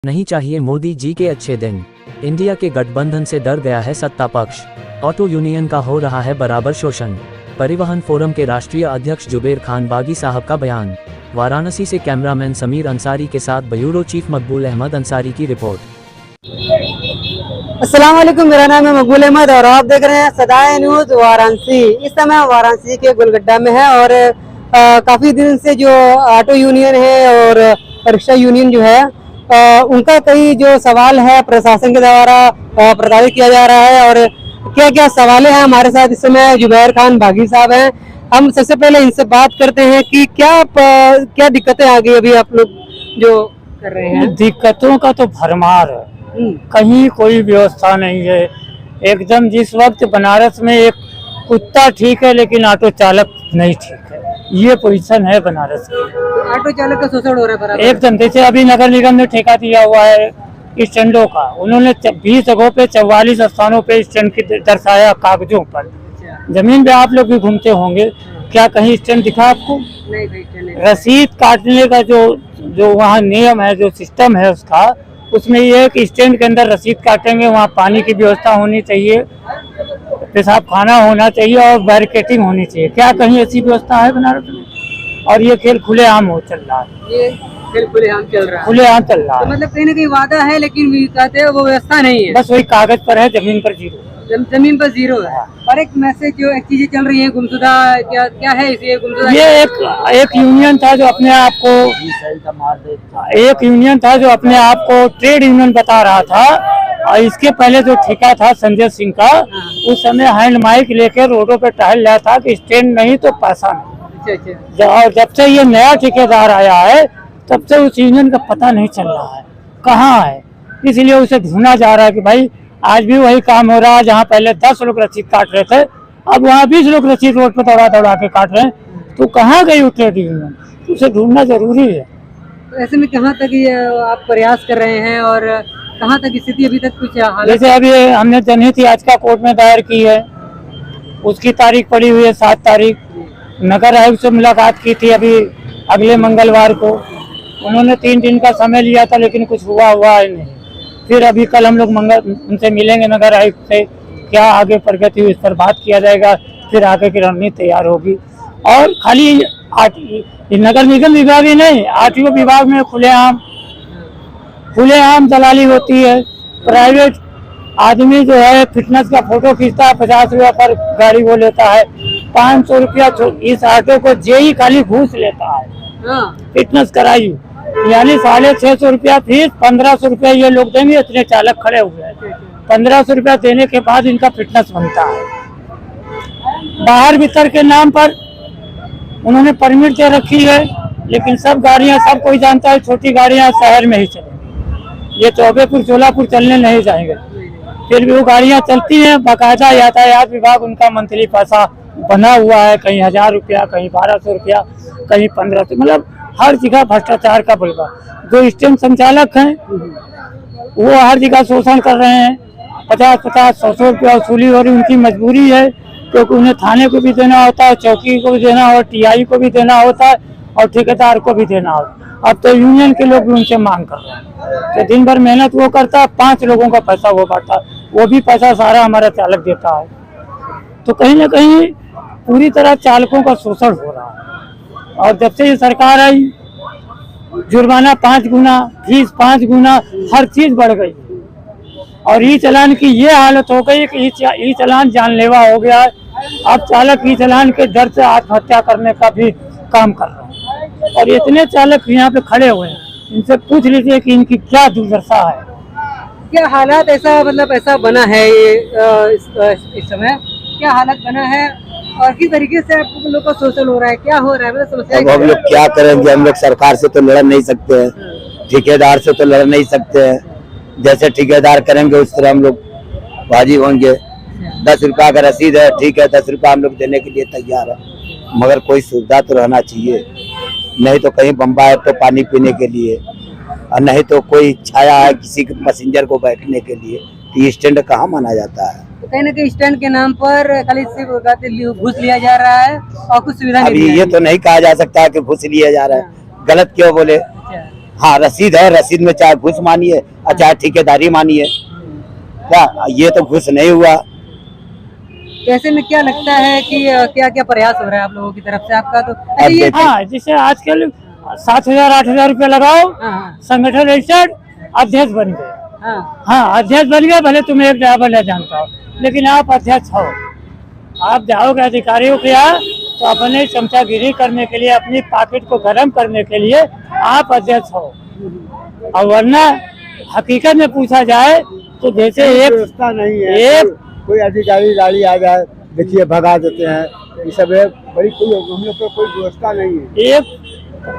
नहीं चाहिए मोदी जी के अच्छे दिन। इंडिया के गठबंधन से डर गया है सत्ता पक्ष। ऑटो यूनियन का हो रहा है बराबर शोषण। परिवहन फोरम के राष्ट्रीय अध्यक्ष जुबेर खान बागी साहब का बयान। वाराणसी से कैमरामैन समीर अंसारी के साथ ब्यूरो चीफ मकबूल अहमद अंसारी की रिपोर्ट। अस्सलाम वालेकुम, मेरा नाम है मकबूल अहमद और आप देख रहे हैं सदाए न्यूज वाराणसी। इस समय हम वाराणसी के गुलगड्डा में है और काफी दिन से जो ऑटो यूनियन है और रिक्शा यूनियन जो है उनका कई जो सवाल है प्रशासन के द्वारा प्रताड़ित किया जा रहा है। और क्या क्या सवाल हैं, हमारे साथ इस समय जुबेर खान बागी साहब हैं। हम सबसे पहले इनसे बात करते हैं कि क्या दिक्कतें आ गई अभी आप लोग जो कर रहे हैं। दिक्कतों का तो भरमार है, कहीं कोई व्यवस्था नहीं है एकदम। जिस वक्त बनारस में एक कुत्ता ठीक है लेकिन ऑटो चालक नहीं ठीक है, ये पोजीशन है बनारस की। ऑटो चालक का शोषण हो रहा है एकदम। जैसे अभी नगर निगम ने ठेका दिया हुआ है स्टैंडों का, उन्होंने 20 जगहों पे 44 स्थानों पे स्टैंड की दर्शाया कागजों पर। जमीन पे आप लोग भी घूमते होंगे, क्या कहीं स्टैंड दिखा आपको? नहीं। रसीद काटने का जो वहाँ नियम है, जो सिस्टम है उसका, उसमें ये है कि स्टैंड के अंदर रसीद काटेंगे, वहाँ पानी की व्यवस्था होनी चाहिए, पेशाब खाना होना चाहिए और बैरिकेटिंग होनी चाहिए। क्या कहीं ऐसी व्यवस्था है बनारस में? और ये खेल खुलेआम हो चल रहा है, ये खेल खुलेआम चल रहा है। खुलेआम चल रहा तो है। मतलब कहीं ना कहीं वादा है लेकिन कहते हैं वो व्यवस्था नहीं है, बस वही कागज पर है, जमीन पर जीरो। जमीन पर जीरो है। और एक मैसेज जो एक चीजें चल रही है गुमशुदा, क्या है इसे गुमशुदा? ये एक यूनियन था जो अपने आप को ट्रेड यूनियन बता रहा था। और इसके पहले जो ठेका था संजय सिंह का, उस समय हैंड माइक लेकर रोडों पे टहल रहा था कि स्टैंड नहीं तो पैसा नहीं। अच्छा। और जब से ये नया ठेकेदार आया है तब से उस यूनियन का पता नहीं चल रहा है कहाँ है। इसलिए उसे ढूंढा जा रहा है कि भाई आज भी वही काम हो रहा है, जहाँ पहले 10 लोग रसीद काट रहे थे अब वहाँ 20 लोग रसीद रोड पे दौड़ा के काट रहे हैं। तो कहाँ गई वो ट्रेड यूनियन? उसे ढूंढना जरूरी है। तो ऐसे में कहाँ तक ये आप प्रयास कर रहे हैं और कहाँ तक स्थिति अभी तक कुछ हालत? जैसे अभी हमने जनहित याचिका कोर्ट में दायर की है, उसकी तारीख पड़ी हुई है 7 तारीख। नगर आयुक्त से मुलाकात की थी अभी अगले मंगलवार को, उन्होंने 3 दिन का समय लिया था लेकिन कुछ हुआ है नहीं। फिर अभी कल हम लोग उनसे मिलेंगे नगर आयुक्त से, क्या आगे प्रगति हुई इस पर बात किया जाएगा, फिर आगे की रणनीति तैयार होगी। और खाली नगर निगम विभाग ही नहीं, आरटीओ विभाग में खुलेआम दलाली होती है। प्राइवेट आदमी जो है फिटनेस का फोटो खींचता है, 50 रुपया पर गाड़ी वो लेता है, 500 रुपया इस ऑटो को जेई खाली घूस लेता है। फिटनेस कराई यानी 650 रुपया फीस, 1500 रुपया ये लोग देंगे। इतने चालक खड़े हुए हैं, 1500 रुपया देने के बाद इनका फिटनेस बनता है। बाहर भीतर के नाम पर उन्होंने परमिट दे रखी है, लेकिन सब गाड़ियां, सब कोई जानता है छोटी गाड़ियां शहर में ही चलेंगी, ये चौबेपुर सोलापुर चलने नहीं जाएंगे। फिर भी वो गाड़ियां चलती हैं, बाकायदा यातायात विभाग उनका मंथली पैसा बना हुआ है, कहीं 1000 रुपया, कहीं 1200 रुपया, कहीं 1500, मतलब हर जगह भ्रष्टाचार का बलवा। जो स्टैंड संचालक हैं वो हर जगह शोषण कर रहे हैं, 50-100 रुपया वसूली हो रही। उनकी मजबूरी है क्योंकि उन्हें थाने को भी देना होता है, चौकी को भी देना और टीआई को भी देना होता है और ठेकेदार को भी देना होता है। अब तो यूनियन के लोग भी उनसे मांग कर रहे हैं। तो दिन भर मेहनत वो करता है, 5 लोगों का पैसा वो बांटता है, वो भी पैसा सारा हमारा चालक देता है। तो कहीं ना कहीं पूरी तरह चालकों का शोषण हो रहा है। और जब से ये सरकार आई, जुर्माना 5 गुना, फीस 5 गुना, हर चीज बढ़ गई। और ई चालान की ये हालत हो गई कि ई चालान जानलेवा हो गया है। अब चालक ई चालान के डर से आत्महत्या करने का भी काम कर रहे हैं। और इतने चालक यहाँ पे खड़े हुए हैं, इनसे पूछ लीजिए कि इनकी क्या दुर्दशा है। क्या हालात ऐसा बना है इस समय, क्या हालत बना है और किस तरीके से आप लोग का शोषण हो रहा है, क्या हो रहा है? समस्या अब हम लोग क्या करेंगे? हम लोग सरकार से तो लड़ नहीं सकते हैं, ठेकेदार से तो लड़ नहीं सकते हैं। जैसे ठेकेदार करेंगे उस तरह हम लोग बाजी होंगे। 10 रुपया का रसीद है, ठीक है, 10 रुपया हम लोग देने के लिए तैयार है, मगर कोई सुविधा तो रहना चाहिए। नहीं तो कहीं बम्बा है तो पानी पीने के लिए, और नहीं तो कोई छाया है किसी पैसेंजर को बैठने के लिए, तो स्टैंड कहाँ माना जाता है? तो कहीं ना कहीं स्टैंड के नाम पर खाली सिर्फ घूस लिया जा रहा है और कुछ सुविधा नहीं। अभी ये तो नहीं कहा जा सकता कि घूस लिया जा रहा है, गलत क्यों बोले? हाँ रसीद है, रसीद में चाहे घूस मानिए और चाहे ठेकेदारी मानिए, क्या ये तो घूस नहीं हुआ। तो ऐसे में क्या लगता है कि क्या क्या प्रयास हो रहा है आप लोगों की तरफ से? आपका तो अच्छा अब ये देखिए, हाँ, जैसे आजकल 7,000 8,000 रुपया लगाओ, हाँ संगठन रजिस्टर्ड, अध्यक्ष बन गए। हाँ हाँ, अध्यक्ष बन गए, भले तुम एक ड्राइवर ले जानता हो, लेकिन आप अध्यक्ष हो। आप जाओगे अधिकारियों के यहाँ तो अपने चमचागिरी करने के लिए, अपनी पॉकेट को गर्म करने के लिए आप अध्यक्ष हो। और वरना हकीकत में पूछा जाए तो जैसे एक व्यवस्था नहीं है, एक कोई अधिकारी गाड़ी आ जाए देखिए भगा देते हैं, ये सब है बड़ी, कोई हम लोग को कोई व्यवस्था नहीं है। एक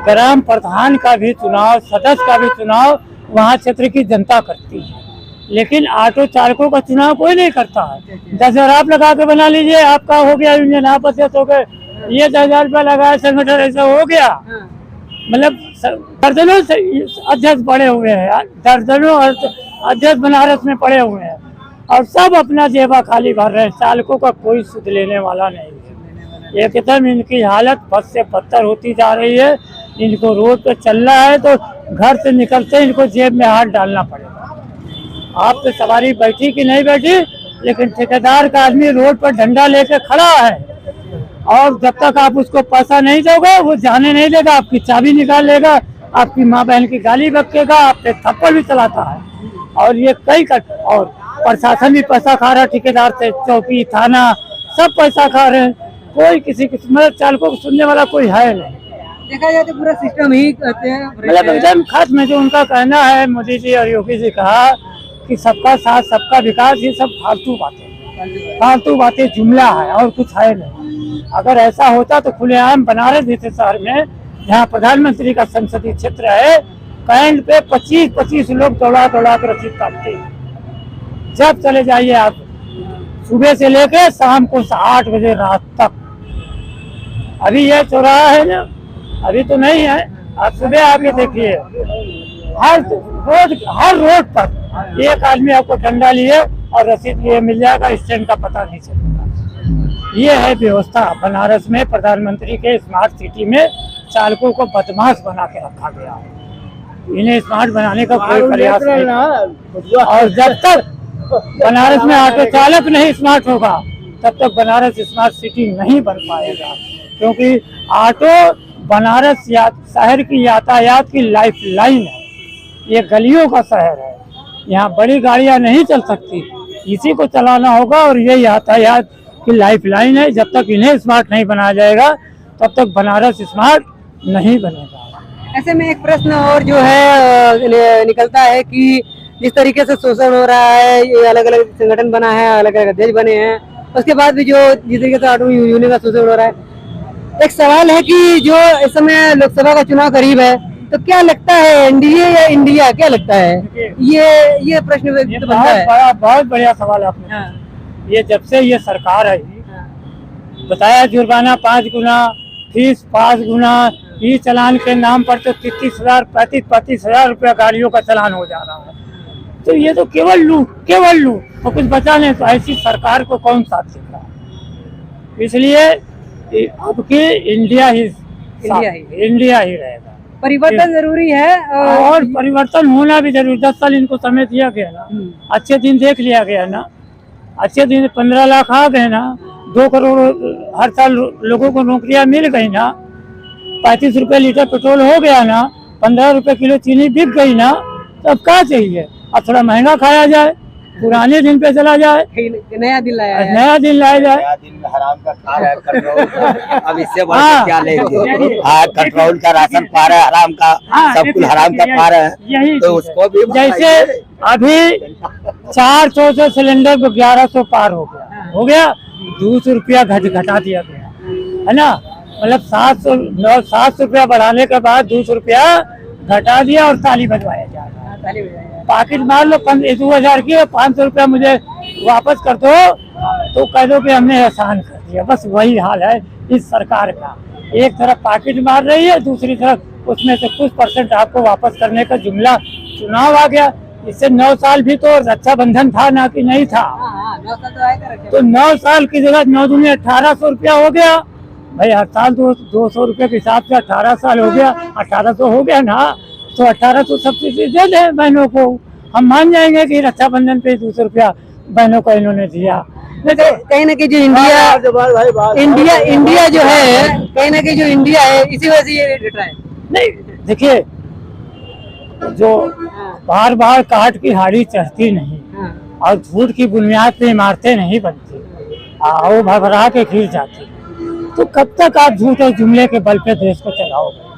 ग्राम प्रधान का भी चुनाव, सदस्य का भी चुनाव वहाँ क्षेत्र की जनता करती है, लेकिन ऑटो चालकों का चुनाव कोई नहीं करता है। 10,000 आप लगा के बना लीजिए, आपका हो गया यूनियन, आप अध्यक्ष हो गए। ये 10,000 रुपया लगाया संगठन, ऐसा हो गया। मतलब दर्जनों अध्यक्ष पड़े हुए हैं, दर्जनों अध्यक्ष बनारस में पड़े हुए हैं, और सब अपना जेबा खाली भर रहे हैं। चालकों का कोई सुध लेने वाला नहीं है। एकदम इनकी हालत बद से बदतर होती जा रही है। इनको रोड पे चलना है तो घर से निकलते ही इनको जेब में हाथ डालना पड़ेगा। आप तो सवारी बैठी कि नहीं बैठी, लेकिन ठेकेदार का आदमी रोड पर डंडा लेके खड़ा है, और जब तक आप उसको पैसा नहीं दोगे वो जाने नहीं देगा। आपकी चाबी निकाल लेगा, आपकी माँ बहन की गाली बकेगा, आप पे थप्पड़ भी चलाता है। और ये और प्रशासन भी पैसा खा रहा है ठेकेदार से, चौकी थाना सब पैसा खा रहे हैं। कोई किसी मतलब चालकों को सुनने वाला कोई है नहीं। देखा जाए तो पूरा सिस्टम ही कहते हैं मतलब एकदम खत्म है। जो उनका कहना है मोदी जी और योगी जी कहा कि सबका साथ सबका विकास, ये सब फालतू बातें जुमला है और कुछ है नहीं। अगर ऐसा होता तो खुलेआम बनारस जैसे शहर में, जहाँ प्रधानमंत्री का संसदीय क्षेत्र है, कैंट पे 25-25 लोग दौड़ा कर रसीद काटते हैं। जब चले जाइए आप, सुबह से लेकर शाम को 8 बजे रात तक। अभी ये चौराहा है ना, अभी तो नहीं है, आप सुबह आके देखिए, हर रोड पर एक आदमी आपको डंडा लिए और रसीद लिए मिल जाएगा, स्टैंड का पता नहीं चलेगा। ये है व्यवस्था बनारस में। प्रधानमंत्री के स्मार्ट सिटी में चालकों को बदमाश बना के रखा गया है। इन्हें स्मार्ट बनाने का कोई प्रयास नहीं। और जब तक बनारस में ऑटो चालक नहीं स्मार्ट होगा, तब तक बनारस स्मार्ट सिटी नहीं बन पाएगा। क्योंकि ऑटो बनारस शहर की यातायात की लाइफ लाइन है। ये गलियों का शहर है, यहाँ बड़ी गाड़ियाँ नहीं चल सकती, इसी को चलाना होगा, और ये यातायात की लाइफ लाइन है। जब तक इन्हें स्मार्ट नहीं बनाया जाएगा, तब तक बनारस स्मार्ट नहीं बनेगा। ऐसे में एक प्रश्न और जो है निकलता है कि जिस तरीके से शोषण हो रहा है, ये अलग अलग संगठन बना है, अलग अलग अध्यक्ष बने हैं, उसके बाद भी जो जिस तरीके से ऑटो यूनियन का शोषण हो रहा है, एक सवाल है कि जो इस समय लोकसभा का चुनाव करीब है, तो क्या लगता है, एनडीए या इंडिया, क्या लगता है? ये प्रश्न बनता है। बहुत बढ़िया सवाल आपने। ये जब से ये सरकार आई, बताया जुर्माना 5 गुना, फीस 5 गुना, ई चलान के नाम पर तो 33,000 35,000 रुपया गाड़ियों का चलान हो जा रहा है। तो ये तो केवल लूट और कुछ बचा नहीं। तो ऐसी सरकार को कौन साथ देगा? इसलिए अब की इंडिया ही रहेगा। परिवर्तन जरूरी है, और परिवर्तन होना भी जरूरी। 10 साल इनको समय दिया गया ना, अच्छे दिन देख लिया गया ना, अच्छे दिन 15 लाख आ गए ना, 2 करोड़ हर साल लोगों को नौकरियां मिल गई ना, 35 रुपए लीटर पेट्रोल हो गया ना, 15 रुपए किलो चीनी बिक गई ना, तो अब क्या चाहिए? अब थोड़ा महंगा खाया जाए, पुराने दिन पे चला जाए, नया दिन लाया जाए। हराम का खा रहा है कंट्रोल। अब इससे बढ़ के क्या लेंगे? हाँ, कंट्रोल का राशन पा रहा है, हराम का, सब कुछ हराम का पा रहा है, तो उसको भी जैसे अभी 400 से सिलेंडर को 1100 पार हो गया, 200 रुपया घटा दिया गया है ना। मतलब 700 रुपया बढ़ाने के बाद 200 रुपया घटा दिया और ताली बजवाया जा रहा है। पॉकेट मार लो 2,000 की, 500 रुपया मुझे वापस कर दो, तो कह दो कि हमने एहसान कर दिया। बस वही हाल है इस सरकार का। एक तरफ पॉकेट मार रही है, दूसरी तरफ उसमें से कुछ % आपको वापस करने का जुमला। चुनाव आ गया, इससे 9 साल भी तो रक्षाबंधन था ना, कि नहीं था? 9 तो 9 साल की जगह 9 दूनी 1800 रुपया हो गया भाई। हर साल 200 रुपये के हिसाब से 18 साल हो गया, 1800 हो गया ना। तो 1800 सब्सिडी दे दें बहनों को, हम मान जाएंगे कि रक्षाबंधन पे 200 रुपया बहनों को इन्होंने दिया। नहीं तो कहीं ना कहीं जो इंडिया जो है, कहीं ना कहीं जो इंडिया है इसी वजह से ये रेट घट रहा है। नहीं, देखिए जो बार बार काट की हाड़ी चढ़ती नहीं और झूठ की बुनियाद पे इमारतें नहीं बनती, वो भरभरा के गिर जाती, तो कब तक आप झूठ और जुमले के बल पे देश को चलाओगे।